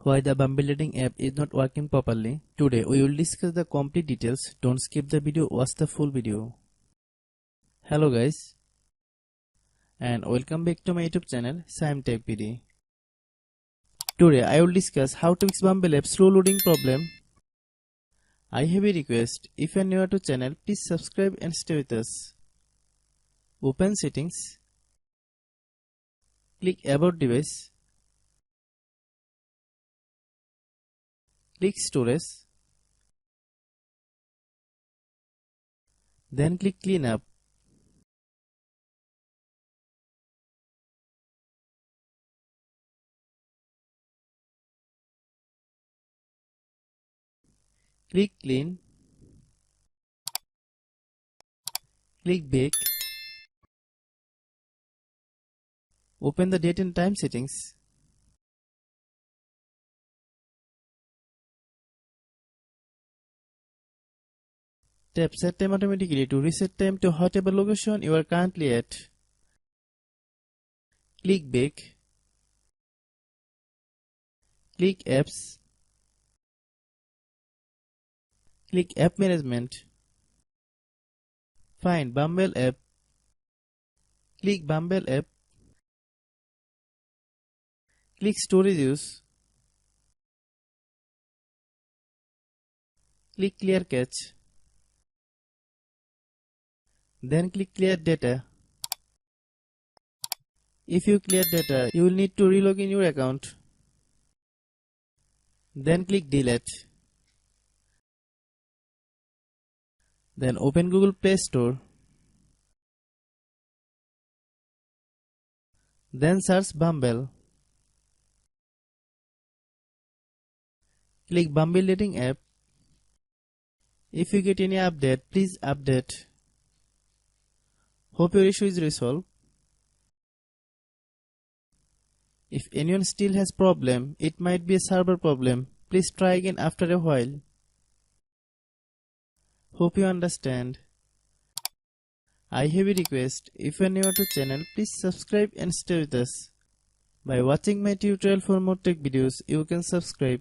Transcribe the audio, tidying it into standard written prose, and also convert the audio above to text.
Why the Bumble dating app is not working properly. Today we will discuss the complete details. Don't skip the video, watch the full video. Hello guys, and welcome back to my YouTube channel Shaem Tech PD. Today I will discuss how to fix Bumble app slow loading problem. I have a request. If you are new to channel, please subscribe and stay with us. Open settings. Click about device. Click storage. Then click clean up. Click clean. Click back. Open the date and time settings. Tap set time automatically to reset time to whatever location you are currently at. Click back. Click apps. Click app management. Find Bumble app. Click Bumble app. Click storage use. Click clear cache. Then click clear data. If you clear data, you will need to relog in your account. Then click delete. Then open Google Play Store. Then search Bumble. Click Bumble dating app. If you get any update, please update. Hope your issue is resolved. If anyone still has problem, it might be a server problem. Please try again after a while. Hope you understand. I have a request. If you are new to channel, please subscribe and stay with us. By watching my tutorial for more tech videos, you can subscribe.